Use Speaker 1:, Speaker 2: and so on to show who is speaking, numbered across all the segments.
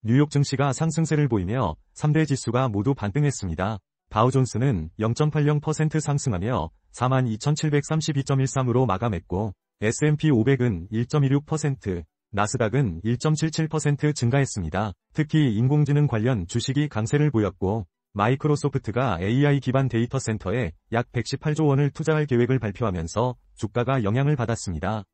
Speaker 1: 뉴욕 증시가 상승세를 보이며 3대 지수가 모두 반등했습니다. 다우존스는 0.80% 상승하며 42,732.13으로 마감했고, S&P 500은 1.26%, 나스닥은 1.77% 증가했습니다. 특히 인공지능 관련 주식이 강세를 보였고, 마이크로소프트가 AI 기반 데이터 센터에 약 118조 원을 투자할 계획을 발표하면서 주가가 영향을 받았습니다.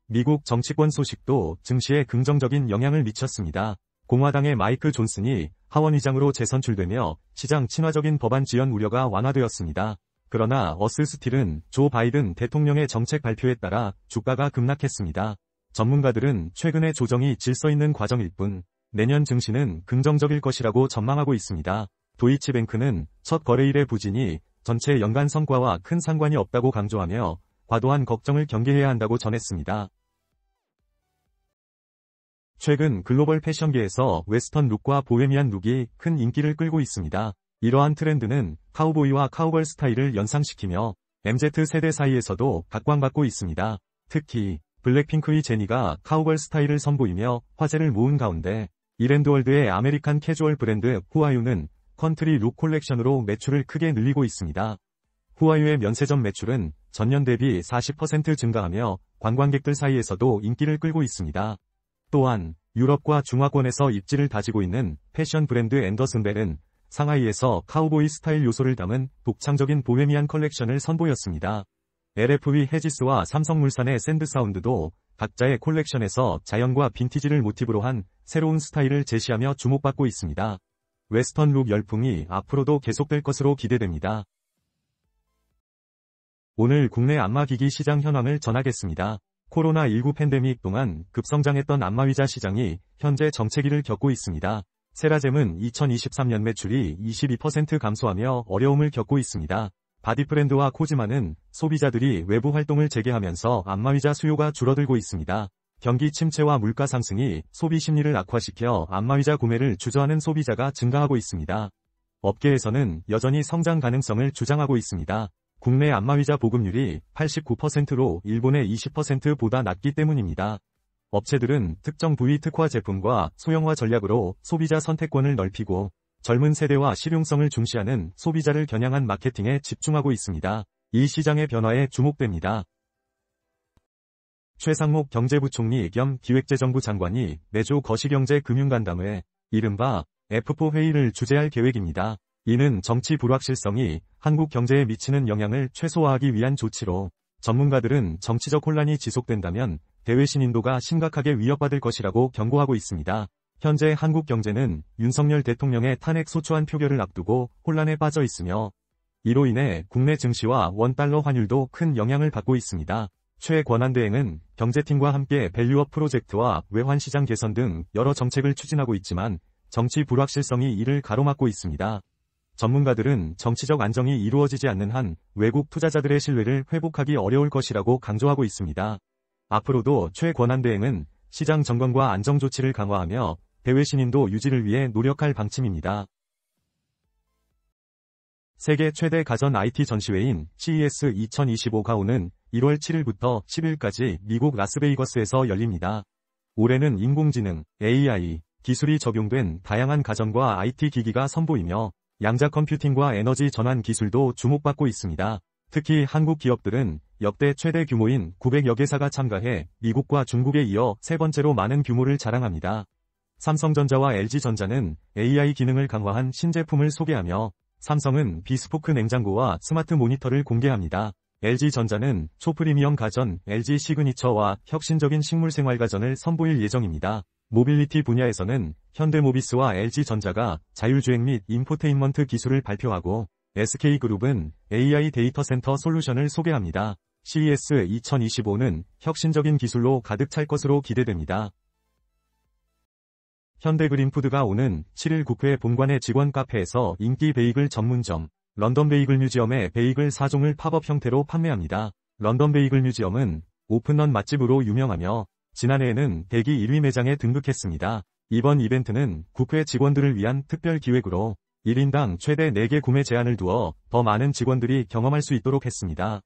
Speaker 1: 미국 정치권 소식도 증시에 긍정적인 영향을 미쳤습니다. 공화당의 마이크 존슨이 하원의장으로 재선출되며 시장 친화적인 법안 지연 우려가 완화되었습니다. 그러나 어스스틸은 조 바이든 대통령의 정책 발표에 따라 주가가 급락했습니다. 전문가들은 최근의 조정이 질서 있는 과정일 뿐 내년 증시는 긍정적일 것이라고 전망하고 있습니다. 도이치뱅크는 첫 거래일의 부진이 전체 연간 성과와 큰 상관이 없다고 강조하며 과도한 걱정을 경계해야 한다고 전했습니다. 최근 글로벌 패션계에서 웨스턴 룩과 보헤미안 룩이 큰 인기를 끌고 있습니다. 이러한 트렌드는 카우보이와 카우걸 스타일을 연상시키며 MZ세대 사이에서도 각광받고 있습니다. 특히 블랙핑크의 제니가 카우걸 스타일을 선보이며 화제를 모은 가운데 이랜드월드의 아메리칸 캐주얼 브랜드 후아유는 컨트리 룩 콜렉션으로 매출을 크게 늘리고 있습니다. 후아유의 면세점 매출은 전년 대비 40% 증가하며 관광객들 사이에서도 인기를 끌고 있습니다. 또한 유럽과 중화권에서 입지를 다지고 있는 패션 브랜드 앤더슨벨은 상하이에서 카우보이 스타일 요소를 담은 독창적인 보헤미안 컬렉션을 선보였습니다. LFV 헤지스와 삼성물산의 샌드사운드도 각자의 콜렉션에서 자연과 빈티지를 모티브로 한 새로운 스타일을 제시하며 주목받고 있습니다. 웨스턴 룩 열풍이 앞으로도 계속될 것으로 기대됩니다. 오늘 국내 안마기기 시장 현황을 전하겠습니다. 코로나19 팬데믹 동안 급성장했던 안마의자 시장이 현재 정체기를 겪고 있습니다. 세라젬은 2023년 매출이 22% 감소하며 어려움을 겪고 있습니다. 바디프렌드와 코지마는 소비자들이 외부 활동을 재개하면서 안마의자 수요가 줄어들고 있습니다. 경기 침체와 물가 상승이 소비 심리를 악화시켜 안마의자 구매를 주저하는 소비자가 증가하고 있습니다. 업계에서는 여전히 성장 가능성을 주장하고 있습니다. 국내 안마의자 보급률이 89%로 일본의 20%보다 낮기 때문입니다. 업체들은 특정 부위 특화 제품과 소형화 전략으로 소비자 선택권을 넓히고 젊은 세대와 실용성을 중시하는 소비자를 겨냥한 마케팅에 집중하고 있습니다. 이 시장의 변화에 주목됩니다. 최상목 경제부총리 겸 기획재정부 장관이 내조 거시경제금융간담회, 이른바 F4 회의를 주재할 계획입니다. 이는 정치 불확실성이 한국 경제에 미치는 영향을 최소화하기 위한 조치로 전문가들은 정치적 혼란이 지속된다면 대외 신인도가 심각하게 위협받을 것이라고 경고하고 있습니다. 현재 한국 경제는 윤석열 대통령의 탄핵 소추안 표결을 앞두고 혼란에 빠져 있으며 이로 인해 국내 증시와 원달러 환율도 큰 영향을 받고 있습니다. 최 권한대행은 경제팀과 함께 밸류업 프로젝트와 외환시장 개선 등 여러 정책을 추진하고 있지만 정치 불확실성이 이를 가로막고 있습니다. 전문가들은 정치적 안정이 이루어지지 않는 한 외국 투자자들의 신뢰를 회복하기 어려울 것이라고 강조하고 있습니다. 앞으로도 최 권한대행은 시장 점검과 안정 조치를 강화하며 대외 신인도 유지를 위해 노력할 방침입니다. 세계 최대 가전 IT 전시회인 CES 2025가 오는 1월 7일부터 10일까지 미국 라스베이거스에서 열립니다. 올해는 인공지능, AI, 기술이 적용된 다양한 가전과 IT 기기가 선보이며 양자 컴퓨팅과 에너지 전환 기술도 주목받고 있습니다. 특히 한국 기업들은 역대 최대 규모인 900여 개사가 참가해 미국과 중국에 이어 세 번째로 많은 규모를 자랑합니다. 삼성전자와 LG전자는 AI 기능을 강화한 신제품을 소개하며 삼성은 비스포크 냉장고와 스마트 모니터를 공개합니다. LG전자는 초프리미엄 가전 LG 시그니처와 혁신적인 식물생활 가전을 선보일 예정입니다. 모빌리티 분야에서는 현대모비스와 LG전자가 자율주행 및 인포테인먼트 기술을 발표하고 SK그룹은 AI 데이터 센터 솔루션을 소개합니다. CES 2025는 혁신적인 기술로 가득 찰 것으로 기대됩니다. 현대그린푸드가 오는 7일 국회 본관의 직원 카페에서 인기 베이글 전문점 런던 베이글 뮤지엄의 베이글 4종을 팝업 형태로 판매합니다. 런던 베이글 뮤지엄은 오픈런 맛집으로 유명하며 지난해에는 대기 1위 매장에 등극했습니다. 이번 이벤트는 국회 직원들을 위한 특별 기획으로 1인당 최대 4개 구매 제한을 두어 더 많은 직원들이 경험할 수 있도록 했습니다.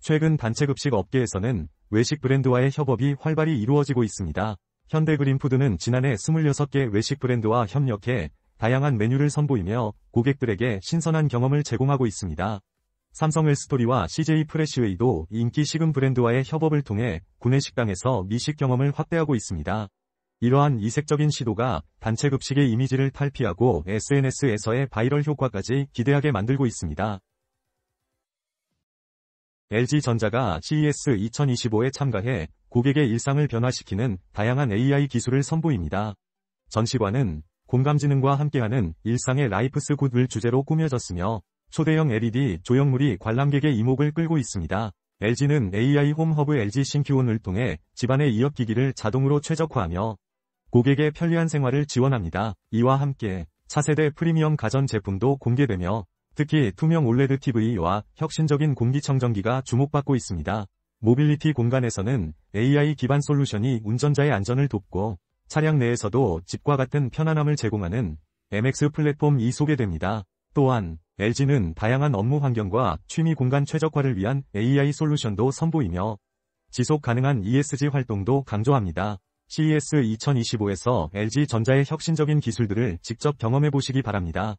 Speaker 1: 최근 단체급식 업계에서는 외식 브랜드와의 협업이 활발히 이루어지고 있습니다. 현대그린푸드는 지난해 26개 외식 브랜드와 협력해 다양한 메뉴를 선보이며 고객들에게 신선한 경험을 제공하고 있습니다. 삼성 웰스토리와 CJ 프레시웨이도 인기 식음 브랜드와의 협업을 통해 구내 식당에서 미식 경험을 확대하고 있습니다. 이러한 이색적인 시도가 단체 급식의 이미지를 탈피하고 SNS에서의 바이럴 효과까지 기대하게 만들고 있습니다. LG전자가 CES 2025에 참가해 고객의 일상을 변화시키는 다양한 AI 기술을 선보입니다. 전시관은 공감지능과 함께하는 일상의 라이프스 굿을 주제로 꾸며졌으며 초대형 LED 조형물이 관람객의 이목을 끌고 있습니다. LG는 AI 홈 허브 LG 싱큐온을 통해 집안의 이업기기를 자동으로 최적화하며 고객의 편리한 생활을 지원합니다. 이와 함께 차세대 프리미엄 가전 제품도 공개되며 특히 투명 올레드 TV와 혁신적인 공기청정기가 주목받고 있습니다. 모빌리티 공간에서는 AI 기반 솔루션이 운전자의 안전을 돕고 차량 내에서도 집과 같은 편안함을 제공하는 MX 플랫폼이 소개됩니다. 또한 LG는 다양한 업무 환경과 취미 공간 최적화를 위한 AI 솔루션도 선보이며 지속 가능한 ESG 활동도 강조합니다. CES 2025에서 LG전자의 혁신적인 기술들을 직접 경험해 보시기 바랍니다.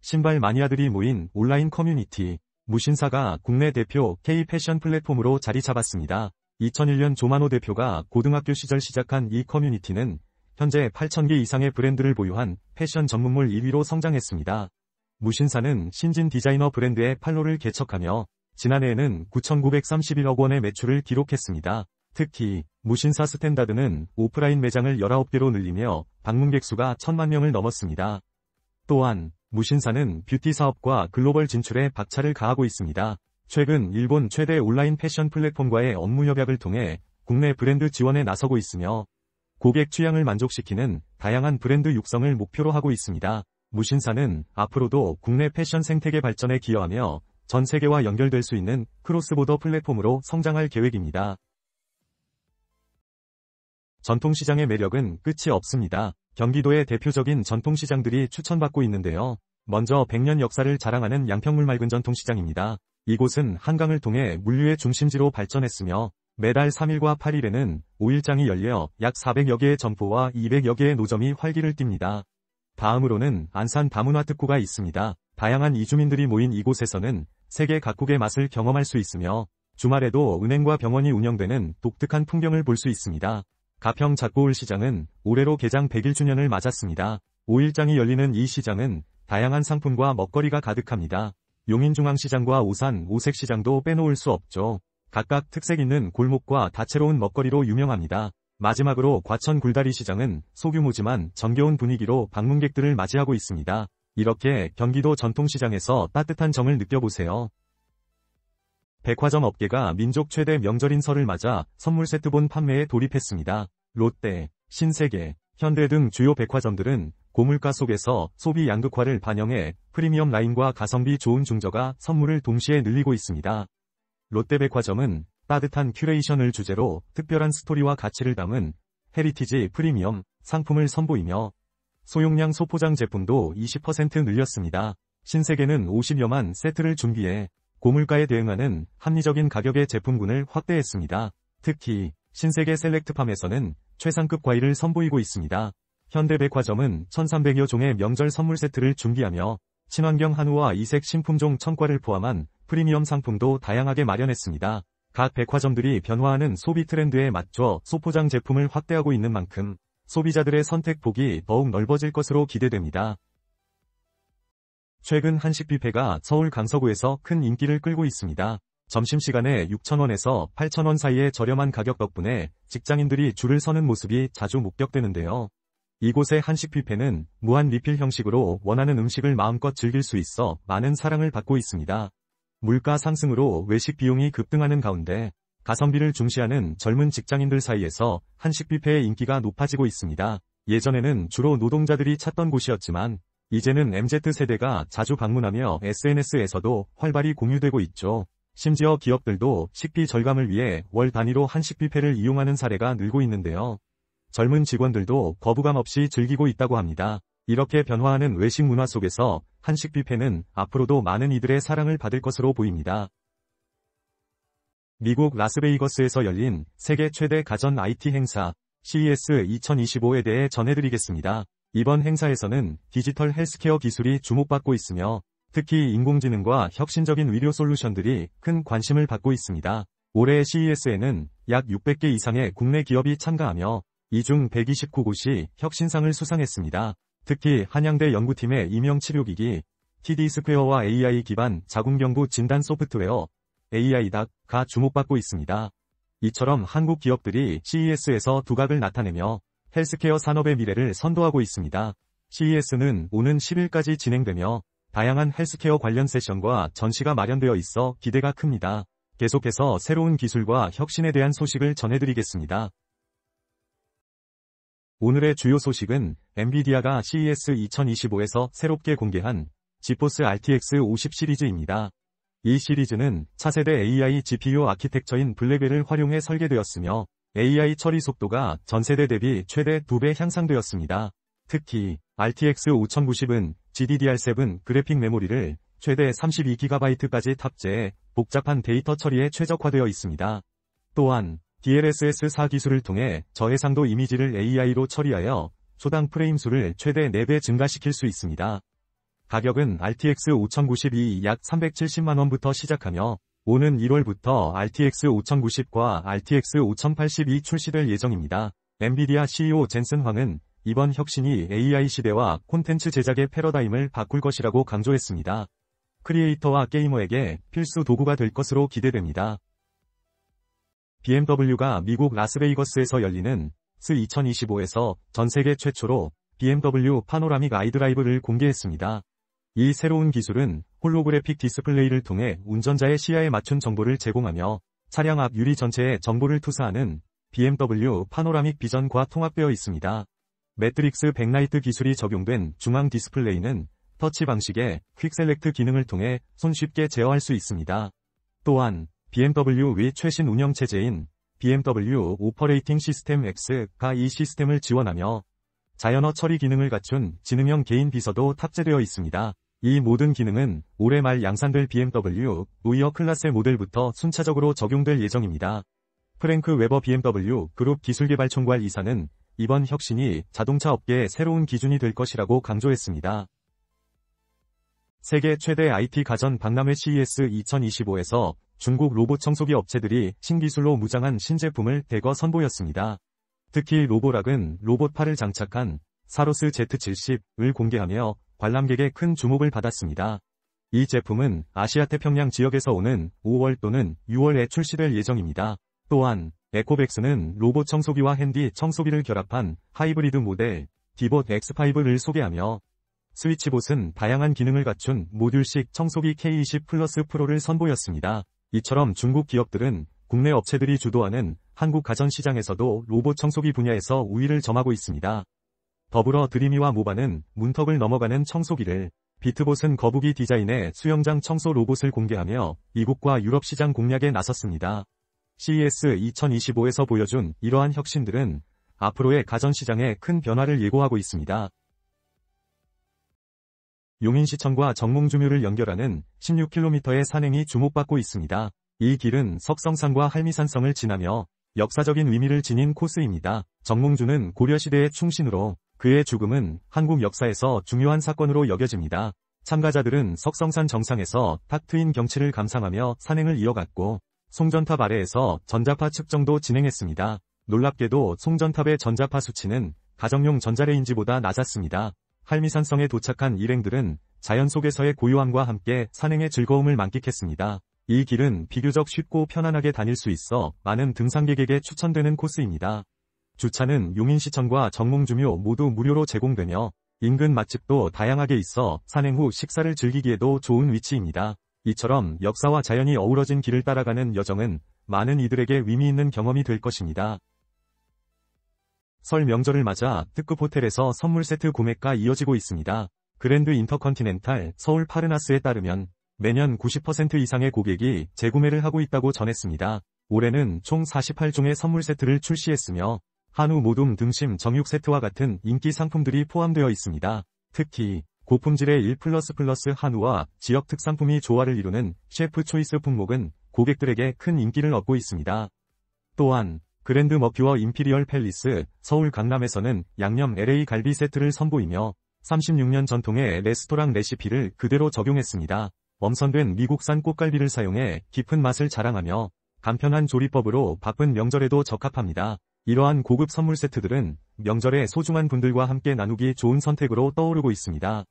Speaker 1: 신발 마니아들이 모인 온라인 커뮤니티 무신사가 국내 대표 K-패션 플랫폼으로 자리 잡았습니다. 2001년 조만호 대표가 고등학교 시절 시작한 이 커뮤니티는 현재 8,000개 이상의 브랜드를 보유한 패션 전문몰 1위로 성장했습니다. 무신사는 신진 디자이너 브랜드의 판로를 개척하며 지난해에는 9,931억 원의 매출을 기록했습니다. 특히 무신사 스탠다드는 오프라인 매장을 19개로 늘리며 방문객 수가 1,000만 명을 넘었습니다. 또한 무신사는 뷰티 사업과 글로벌 진출에 박차를 가하고 있습니다. 최근 일본 최대 온라인 패션 플랫폼과의 업무 협약을 통해 국내 브랜드 지원에 나서고 있으며 고객 취향을 만족시키는 다양한 브랜드 육성을 목표로 하고 있습니다. 무신사는 앞으로도 국내 패션 생태계 발전에 기여하며 전 세계와 연결될 수 있는 크로스보더 플랫폼으로 성장할 계획입니다. 전통시장의 매력은 끝이 없습니다. 경기도의 대표적인 전통시장들이 추천받고 있는데요. 먼저 100년 역사를 자랑하는 양평물 맑은 전통시장입니다. 이곳은 한강을 통해 물류의 중심지로 발전했으며 매달 3일과 8일에는 5일장이 열려 약 400여 개의 점포와 200여 개의 노점이 활기를 띱니다. 다음으로는 안산 다문화 특구가 있습니다. 다양한 이주민들이 모인 이곳에서는 세계 각국의 맛을 경험할 수 있으며 주말에도 은행과 병원이 운영되는 독특한 풍경을 볼 수 있습니다. 가평 작고울 시장은 올해로 개장 100일주년을 맞았습니다. 5일장이 열리는 이 시장은 다양한 상품과 먹거리가 가득합니다. 용인중앙시장과 오산 오색시장도 빼놓을 수 없죠. 각각 특색 있는 골목과 다채로운 먹거리로 유명합니다. 마지막으로 과천 굴다리 시장은 소규모지만 정겨운 분위기로 방문객들을 맞이하고 있습니다. 이렇게 경기도 전통시장에서 따뜻한 정을 느껴보세요. 백화점 업계가 민족 최대 명절인 설을 맞아 선물 세트본 판매에 돌입했습니다. 롯데, 신세계, 현대 등 주요 백화점들은 고물가 속에서 소비 양극화를 반영해 프리미엄 라인과 가성비 좋은 중저가 선물을 동시에 늘리고 있습니다. 롯데백화점은 따뜻한 큐레이션을 주제로 특별한 스토리와 가치를 담은 헤리티지 프리미엄 상품을 선보이며 소용량 소포장 제품도 20% 늘렸습니다. 신세계는 50여만 세트를 준비해 고물가에 대응하는 합리적인 가격의 제품군을 확대했습니다. 특히 신세계 셀렉트팜에서는 최상급 과일을 선보이고 있습니다. 현대백화점은 1,300여 종의 명절 선물 세트를 준비하며 친환경 한우와 이색 신품종 청과를 포함한 프리미엄 상품도 다양하게 마련했습니다. 각 백화점들이 변화하는 소비 트렌드에 맞춰 소포장 제품을 확대하고 있는 만큼 소비자들의 선택폭이 더욱 넓어질 것으로 기대됩니다. 최근 한식 뷔페가 서울 강서구에서 큰 인기를 끌고 있습니다. 점심시간에 6,000원에서 8,000원 사이의 저렴한 가격 덕분에 직장인들이 줄을 서는 모습이 자주 목격되는데요. 이곳의 한식 뷔페는 무한 리필 형식으로 원하는 음식을 마음껏 즐길 수 있어 많은 사랑을 받고 있습니다. 물가 상승으로 외식 비용이 급등하는 가운데 가성비를 중시하는 젊은 직장인들 사이에서 한식 뷔페의 인기가 높아지고 있습니다. 예전에는 주로 노동자들이 찾던 곳이었지만 이제는 MZ세대가 자주 방문하며 SNS에서도 활발히 공유되고 있죠. 심지어 기업들도 식비 절감을 위해 월 단위로 한식 뷔페를 이용하는 사례가 늘고 있는데요. 젊은 직원들도 거부감 없이 즐기고 있다고 합니다. 이렇게 변화하는 외식 문화 속에서 한식 뷔페는 앞으로도 많은 이들의 사랑을 받을 것으로 보입니다. 미국 라스베이거스에서 열린 세계 최대 가전 IT 행사 CES 2025에 대해 전해드리겠습니다. 이번 행사에서는 디지털 헬스케어 기술이 주목받고 있으며 특히 인공지능과 혁신적인 의료 솔루션들이 큰 관심을 받고 있습니다. 올해 CES에는 약 600개 이상의 국내 기업이 참가하며 이 중 129곳이 혁신상을 수상했습니다. 특히 한양대 연구팀의 임용치료기기 TD 스퀘어와 AI 기반 자궁경부 진단 소프트웨어 AI닥가 주목받고 있습니다. 이처럼 한국 기업들이 CES에서 두각을 나타내며 헬스케어 산업의 미래를 선도하고 있습니다. CES는 오는 10일까지 진행되며 다양한 헬스케어 관련 세션과 전시가 마련되어 있어 기대가 큽니다. 계속해서 새로운 기술과 혁신에 대한 소식을 전해드리겠습니다. 오늘의 주요 소식은 엔비디아가 CES 2025에서 새롭게 공개한 지포스 RTX 50 시리즈입니다. 이 시리즈는 차세대 AI GPU 아키텍처인 블랙웰을 활용해 설계되었으며 AI 처리 속도가 전세대 대비 최대 2배 향상되었습니다. 특히 RTX 5090은 GDDR7 그래픽 메모리를 최대 32GB까지 탑재해 복잡한 데이터 처리에 최적화되어 있습니다. 또한 DLSS4 기술을 통해 저해상도 이미지를 AI로 처리하여 초당 프레임 수를 최대 4배 증가시킬 수 있습니다. 가격은 RTX 5090이 약 370만원부터 시작하며 오는 1월부터 RTX 5090과 RTX 5080이 출시될 예정입니다. 엔비디아 CEO 젠슨 황은 이번 혁신이 AI 시대와 콘텐츠 제작의 패러다임을 바꿀 것이라고 강조했습니다. 크리에이터와 게이머에게 필수 도구가 될 것으로 기대됩니다. BMW가 미국 라스베이거스에서 열리는 CES 2025에서 전세계 최초로 BMW 파노라믹 아이드라이브를 공개했습니다. 이 새로운 기술은 홀로그래픽 디스플레이를 통해 운전자의 시야에 맞춘 정보를 제공하며 차량 앞 유리 전체에 정보를 투사하는 BMW 파노라믹 비전과 통합되어 있습니다. 매트릭스 백라이트 기술이 적용된 중앙 디스플레이는 터치 방식의 퀵셀렉트 기능을 통해 손쉽게 제어할 수 있습니다. 또한 BMW 최신 운영체제인 BMW 오퍼레이팅 시스템 X가 이 시스템을 지원하며 자연어 처리 기능을 갖춘 지능형 개인 비서도 탑재되어 있습니다. 이 모든 기능은 올해 말 양산될 BMW 우이어 클래스 모델부터 순차적으로 적용될 예정입니다. 프랭크 웨버 BMW 그룹 기술개발총괄 이사는 이번 혁신이 자동차 업계의 새로운 기준이 될 것이라고 강조했습니다. 세계 최대 IT 가전 박람회 CES 2025에서 중국 로봇 청소기 업체들이 신기술로 무장한 신제품을 대거 선보였습니다. 특히 로보락은 로봇팔을 장착한 사로스 Z70을 공개하며 관람객의 큰 주목을 받았습니다. 이 제품은 아시아태평양 지역에서 오는 5월 또는 6월에 출시될 예정입니다. 또한 에코백스는 로봇 청소기와 핸디 청소기를 결합한 하이브리드 모델 디봇 X5를 소개하며 스위치봇은 다양한 기능을 갖춘 모듈식 청소기 K20 플러스 프로를 선보였습니다. 이처럼 중국 기업들은 국내 업체들이 주도하는 한국 가전 시장에서도 로봇 청소기 분야에서 우위를 점하고 있습니다. 더불어 드리미와 모바는 문턱을 넘어가는 청소기를, 비트봇은 거북이 디자인의 수영장 청소 로봇을 공개하며 미국과 유럽 시장 공략에 나섰습니다. CES 2025에서 보여준 이러한 혁신들은 앞으로의 가전 시장에 큰 변화를 예고하고 있습니다. 용인시청과 정몽주묘를 연결하는 16km의 산행이 주목받고 있습니다. 이 길은 석성산과 할미산성을 지나며 역사적인 의미를 지닌 코스입니다. 정몽주는 고려시대의 충신으로 그의 죽음은 한국 역사에서 중요한 사건으로 여겨집니다. 참가자들은 석성산 정상에서 탁 트인 경치를 감상하며 산행을 이어갔고 송전탑 아래에서 전자파 측정도 진행했습니다. 놀랍게도 송전탑의 전자파 수치는 가정용 전자레인지보다 낮았습니다. 할미산성에 도착한 일행들은 자연 속에서의 고요함과 함께 산행의 즐거움을 만끽했습니다. 이 길은 비교적 쉽고 편안하게 다닐 수 있어 많은 등산객에게 추천되는 코스입니다. 주차는 용인시청과 정몽주묘 모두 무료로 제공되며 인근 맛집도 다양하게 있어 산행 후 식사를 즐기기에도 좋은 위치입니다. 이처럼 역사와 자연이 어우러진 길을 따라가는 여정은 많은 이들에게 의미 있는 경험이 될 것입니다. 설 명절을 맞아 특급 호텔에서 선물 세트 구매가 이어지고 있습니다. 그랜드 인터컨티넨탈 서울 파르나스에 따르면 매년 90% 이상의 고객이 재구매를 하고 있다고 전했습니다. 올해는 총 48종의 선물 세트를 출시했으며 한우 모둠 등심 정육 세트와 같은 인기 상품들이 포함되어 있습니다. 특히 고품질의 1+++ 한우와 지역 특산품이 조화를 이루는 셰프 초이스 품목은 고객들에게 큰 인기를 얻고 있습니다. 또한 그랜드 머큐어 임피리얼 팰리스 서울 강남에서는 양념 LA 갈비 세트를 선보이며 36년 전통의 레스토랑 레시피를 그대로 적용했습니다. 엄선된 미국산 꽃갈비를 사용해 깊은 맛을 자랑하며 간편한 조리법으로 바쁜 명절에도 적합합니다. 이러한 고급 선물 세트들은 명절에 소중한 분들과 함께 나누기 좋은 선택으로 떠오르고 있습니다.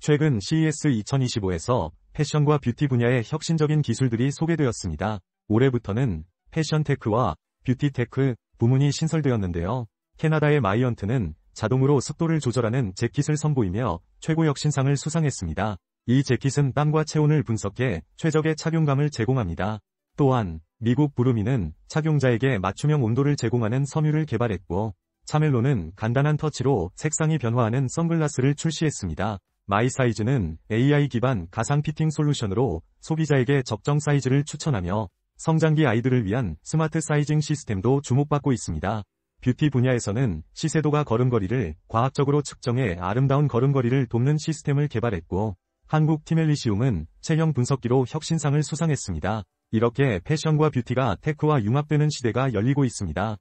Speaker 1: 최근 CES 2025에서 패션과 뷰티 분야의 혁신적인 기술들이 소개되었습니다. 올해부터는 패션 테크와 뷰티 테크 부문이 신설되었는데요. 캐나다의 마이언트는 자동으로 습도를 조절하는 재킷을 선보이며 최고 혁신상을 수상했습니다. 이 재킷은 땀과 체온을 분석해 최적의 착용감을 제공합니다. 또한 미국 브루미는 착용자에게 맞춤형 온도를 제공하는 섬유를 개발했고, 차멜로는 간단한 터치로 색상이 변화하는 선글라스를 출시했습니다. 마이사이즈는 AI 기반 가상 피팅 솔루션으로 소비자에게 적정 사이즈를 추천하며 성장기 아이들을 위한 스마트 사이징 시스템도 주목받고 있습니다. 뷰티 분야에서는 시세도가 걸음걸이를 과학적으로 측정해 아름다운 걸음걸이를 돕는 시스템을 개발했고, 한국 티멜리시움은 체형 분석기로 혁신상을 수상했습니다. 이렇게 패션과 뷰티가 테크와 융합되는 시대가 열리고 있습니다.